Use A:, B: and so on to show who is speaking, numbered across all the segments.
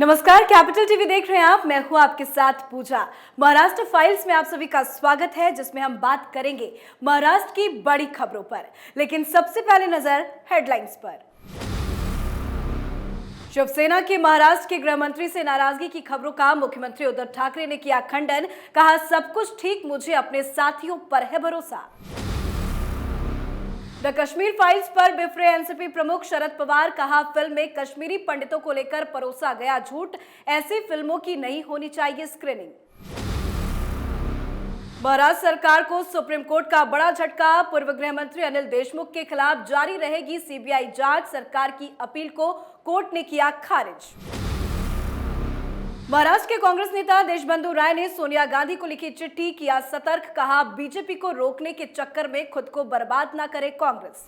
A: नमस्कार, capital TV देख रहे हैं आप। मैं हूं आपके साथ पूजा। महाराष्ट्र फाइल्स में आप सभी का स्वागत है, जिसमें हम बात करेंगे महाराष्ट्र की बड़ी खबरों पर। लेकिन सबसे पहले नजर हेडलाइंस पर। शिवसेना के महाराष्ट्र के गृह मंत्री से नाराजगी की खबरों का मुख्यमंत्री उद्धव ठाकरे ने किया खंडन। कहा, सब कुछ ठीक, मुझे अपने साथियों पर है भरोसा। द कश्मीर फाइल्स पर बिफरे एनसीपी प्रमुख शरद पवार। कहा, फिल्म में कश्मीरी पंडितों को लेकर परोसा गया झूठ, ऐसी फिल्मों की नहीं होनी चाहिए स्क्रीनिंग। महाराष्ट्र सरकार को सुप्रीम कोर्ट का बड़ा झटका। पूर्व गृह मंत्री अनिल देशमुख के खिलाफ जारी रहेगी सीबीआई जांच। सरकार की अपील को कोर्ट ने किया खारिज। महाराष्ट्र के कांग्रेस नेता देशबंधु राय ने सोनिया गांधी को लिखी चिट्ठी, किया सतर्क। कहा, बीजेपी को रोकने के चक्कर में खुद को बर्बाद न करे कांग्रेस।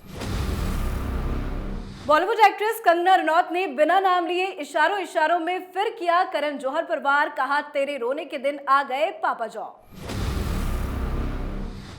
A: बॉलीवुड एक्ट्रेस कंगना रनौत ने बिना नाम लिए इशारों में फिर किया करण जौहर पर वार। कहा, तेरे रोने के दिन आ गए पापा जॉ।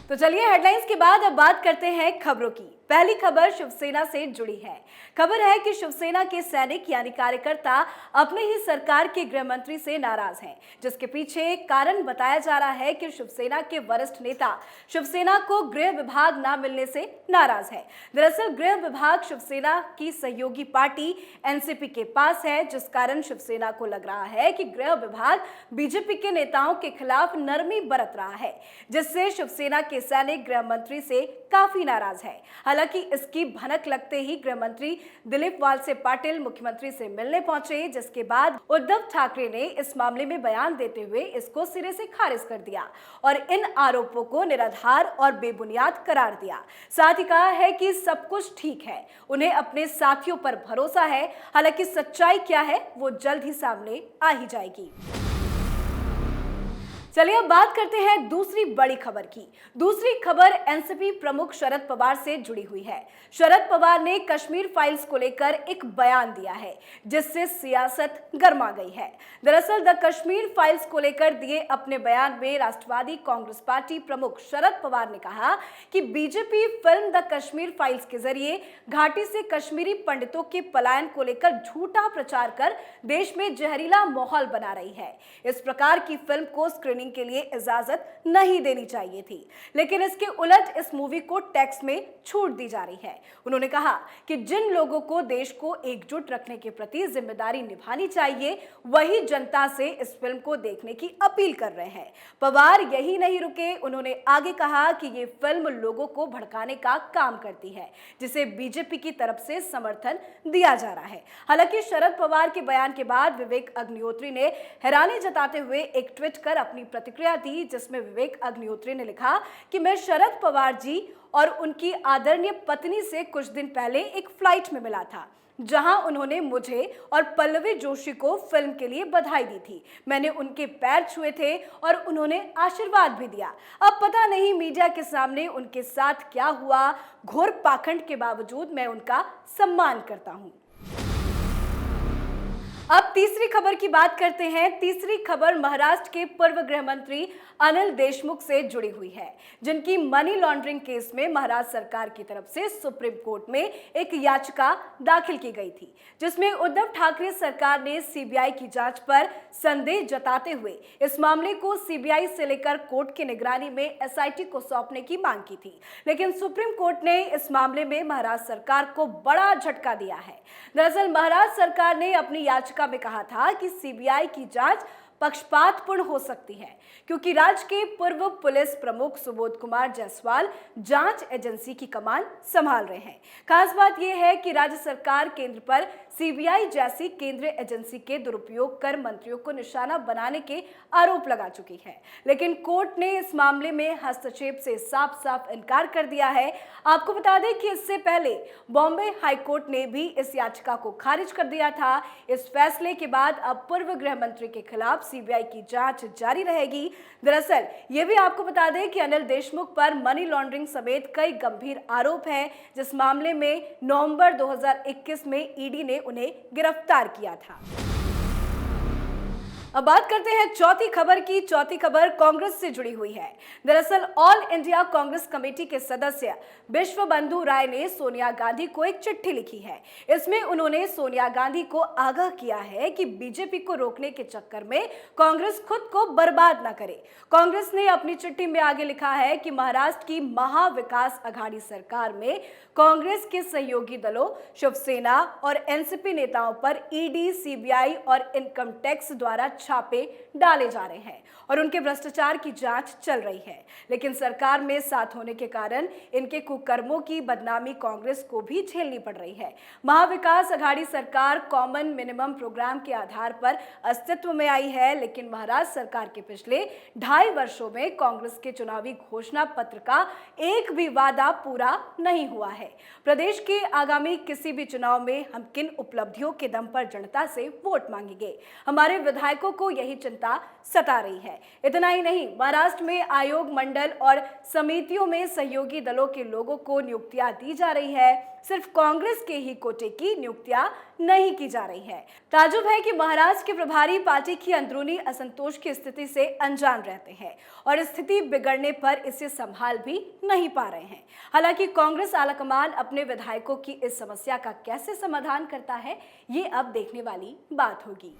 A: तो चलिए हेडलाइंस के बाद अब बात करते हैं खबरों की। पहली खबर शिवसेना से जुड़ी है। खबर है कि शिवसेना के सैनिक यानी कार्यकर्ता अपने ही सरकार के गृह मंत्री से नाराज हैं, जिसके पीछे कारण बताया जा रहा है कि शिवसेना के वरिष्ठ नेता शिवसेना को गृह विभाग न मिलने से नाराज है। दरअसल गृह विभाग शिवसेना की सहयोगी पार्टी एनसीपी के पास है, जिस कारण शिवसेना को लग रहा है कि गृह विभाग बीजेपी के नेताओं के खिलाफ नरमी बरत रहा है, जिससे शिवसेना के सैनिक गृह मंत्री से काफी नाराज है। हालांकि इसकी भनक लगते ही गृह मंत्री दिलीप वालसे पाटिल मुख्यमंत्री से मिलने पहुंचे, जिसके बाद उद्धव ठाकरे ने इस मामले में बयान देते हुए इसको सिरे से खारिज कर दिया और इन आरोपों को निराधार और बेबुनियाद करार दिया। साथ ही कहा है कि सब कुछ ठीक है, उन्हें अपने साथियों पर भरोसा है। हालांकि सच्चाई क्या है वो जल्द ही सामने आ ही जाएगी। चलिए अब बात करते हैं दूसरी बड़ी खबर की। दूसरी खबर एनसीपी प्रमुख शरद पवार से जुड़ी हुई है। शरद पवार ने कश्मीर फाइल्स को लेकर एक बयान दिया है, जिससे सियासत गर्मा गई है। दरअसल द कश्मीर फाइल्स को लेकर दिए अपने बयान में राष्ट्रवादी कांग्रेस पार्टी प्रमुख शरद पवार ने कहा कि BJP film the Kashmir files के जरिए घाटी से कश्मीरी पंडितों के पलायन को लेकर झूठा प्रचार कर देश में जहरीला माहौल बना रही है। इस प्रकार की फिल्म को स्क्रीनिंग के लिए इजाजत नहीं देनी चाहिए थी, लेकिन इसके उलट इस मूवी को टैक्स में छूट दी जा रही है। उन्होंने कहा कि जिन लोगों को देश को एकजुट रखने के प्रति जिम्मेदारी निभानी चाहिए, वही जनता से इस फिल्म को देखने की अपील कर रहे हैं। पवार यही नहीं रुके, उन्होंने आगे कहा कि ये फिल्म लोगों को भड़काने का काम करती है, जिसे बीजेपी की तरफ से समर्थन दिया जा रहा है। हालांकि शरद पवार के बयान के बाद विवेक अग्निहोत्री ने हैरानी जताते हुए एक ट्वीट कर अपनी प्रतिक्रिया दी, जिसमें विवेक अग्निहोत्री ने लिखा कि मैं शरद पवार जी और उनकी आदरणीय पत्नी से कुछ दिन पहले एक फ्लाइट में मिला था, जहां उन्होंने मुझे और पल्लवी जोशी को फिल्म के लिए बधाई दी थी। मैंने उनके पैर छुए थे और उन्होंने आशीर्वाद भी दिया। अब पता नहीं मीडिया के सामने उनके साथ क्या हुआ। घोर पाखंड के बावजूद मैं उनका सम्मान करता हूं। अब तीसरी खबर की बात करते हैं। तीसरी खबर महाराष्ट्र के पूर्व गृह मंत्री अनिल देशमुख से जुड़ी हुई है, जिनकी मनी लॉन्ड्रिंग केस में महाराष्ट्र सरकार की तरफ से सुप्रीम कोर्ट में एक याचिका दाखिल की गई थी, जिसमें उद्धव ठाकरे सरकार ने सीबीआई की जांच पर संदेह जताते हुए इस मामले को सीबीआई से लेकर कोर्ट की निगरानी में एसआईटी को सौंपने की मांग की थी। लेकिन सुप्रीम कोर्ट ने इस मामले में महाराष्ट्र सरकार को बड़ा झटका दिया है। दरअसल महाराष्ट्र सरकार ने अपनी याचिका में कहा था कि सीबीआई की जांच पक्षपातपूर्ण हो सकती है, क्योंकि राज्य के पूर्व पुलिस प्रमुख सुबोध कुमार जायसवाल जांच एजेंसी की कमान संभाल रहे हैं। खास बात यह है कि राज्य सरकार केंद्र पर सीबीआई जैसी केंद्रीय एजेंसी के दुरुपयोग कर मंत्रियों को निशाना बनाने के आरोप लगा चुकी है, लेकिन कोर्ट ने इस मामले में हस्तक्षेप से साफ साफ इनकार कर दिया है। आपको बता दें कि इससे पहले बॉम्बे हाईकोर्ट ने भी इस याचिका को खारिज कर दिया था। इस फैसले के बाद अब पूर्व गृह मंत्री के खिलाफ सीबीआई की जांच जारी रहेगी। दरअसल ये भी आपको बता दें कि अनिल देशमुख पर मनी लॉन्ड्रिंग समेत कई गंभीर आरोप हैं, जिस मामले में नवंबर 2021 में ईडी ने उन्हें गिरफ्तार किया था। अब बात करते हैं चौथी खबर की। चौथी खबर कांग्रेस से जुड़ी हुई है। दरअसल ऑल इंडिया कांग्रेस कमेटी के सदस्य विश्व बंधु राय ने सोनिया गांधी को एक चिट्ठी लिखी है। इसमें उन्होंने सोनिया गांधी को आगाह किया है कि बीजेपी को रोकने के चक्कर में कांग्रेस खुद को बर्बाद न करे। कांग्रेस ने अपनी चिट्ठी में आगे लिखा है कि महाराष्ट्र की महाविकास अघाड़ी सरकार में कांग्रेस के सहयोगी दलों शिवसेना और एनसीपी नेताओं पर ईडी, सीबीआई और इनकम टैक्स द्वारा छापे डाले जा रहे हैं और उनके भ्रष्टाचार की जांच चल रही है। लेकिन सरकार में साथ होने के कारण इनके कुकर्मों की बदनामी कांग्रेस को भी झेलनी पड़ रही है। महाविकास अघाड़ी सरकार कॉमन मिनिमम प्रोग्राम के आधार पर अस्तित्व में आई है, लेकिन महाराष्ट्र सरकार के पिछले 2.5 वर्षों में कांग्रेस के चुनावी घोषणा पत्र का एक भी वादा पूरा नहीं हुआ है। प्रदेश के आगामी किसी भी चुनाव में हम किन उपलब्धियों के दम पर जनता से वोट मांगेंगे, हमारे विधायकों को यही चिंता सता रही है। इतना ही नहीं, महाराष्ट्र में आयोग मंडल और समितियों में सहयोगी दलों के लोगों को नियुक्तियां दी जा रही है। सिर्फ कांग्रेस के ही कोटे की नियुक्तियां नहीं की जा रही है। ताजुब है कि महाराष्ट्र के प्रभारी पार्टी की अंदरूनी असंतोष की स्थिति से अनजान रहते हैं और स्थिति बिगड़ने पर इसे संभाल भी नहीं पा रहे हैं। हालांकि कांग्रेस आलाकमान अपने विधायकों की इस समस्या का कैसे समाधान करता है, ये अब देखने वाली बात होगी।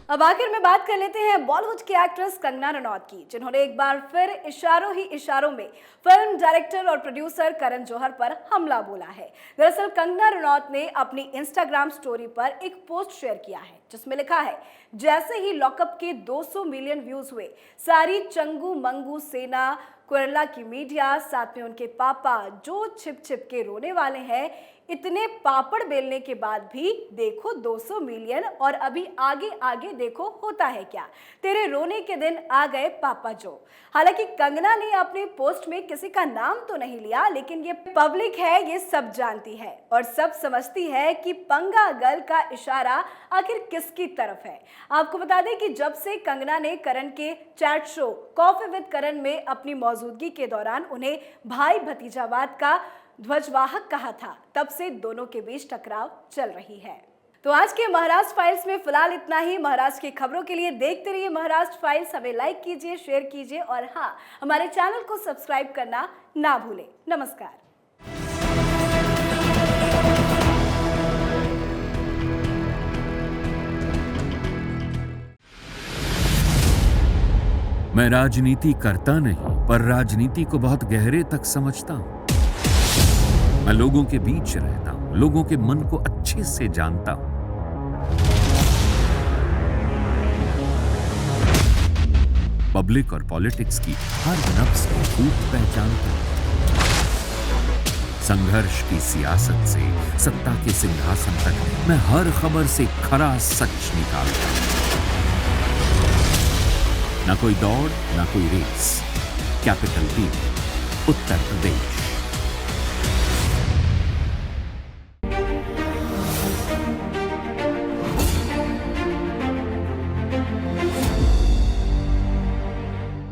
A: अब आखिर में बात कर लेते हैं बॉलीवुड की एक्ट्रेस कंगना रनौत की, जिन्होंने एक बार फिर इशारों ही इशारों में फिल्म डायरेक्टर और प्रोड्यूसर करण जौहर पर हमला बोला है। दरअसल कंगना रनौत ने अपनी इंस्टाग्राम स्टोरी पर एक पोस्ट शेयर किया है, जिसमें लिखा है, जैसे ही लॉकअप के 200 मिलियन व्यूज हुए, सारी चंगू मंगू सेना, केरला की मीडिया, साथ में उनके पापा जो छिप छिप के रोने वाले हैं, इतने पापड़ बेलने के बाद भी देखो 200 मिलियन और अभी आगे आगे देखो होता है क्या, तेरे रोने के दिन आ गए पापा जो। हालांकि कंगना ने अपने पोस्ट में किसी का नाम तो नहीं लिया, लेकिन ये पब्लिक है, ये सब जानती है और सब समझती है कि पंगा गर्ल का इशारा आखिर किसकी तरफ है। आपको बता दें कि जब से कंगना ने करण के चैट शो कॉफी विद करण में अपनी मौजूदगी के दौरान उन्हें भाई भतीजावाद का ध्वजवाहक कहा था, तब से दोनों के बीच टकराव चल रही है। तो आज के महाराष्ट्र फाइल्स में फिलहाल इतना ही। महाराष्ट्र की खबरों के लिए देखते रहिए महाराष्ट्र फाइल्स। हमें लाइक कीजिए, शेयर कीजिए और हाँ, हमारे चैनल को सब्सक्राइब करना ना भूलें। नमस्कार।
B: मैं राजनीति करता नहीं, पर राजनीति को बहुत गहरे तक समझता हूं। मैं लोगों के बीच रहता हूं, लोगों के मन को अच्छे से जानता हूं। पब्लिक और पॉलिटिक्स की हर नब्ज को खूब पहचानता हूं। संघर्ष की सियासत से सत्ता के सिंहासन तक मैं हर खबर से खरा सच निकालता हूं। ना कोई दौड़, ना कोई race. Capital B, Uttar Pradesh.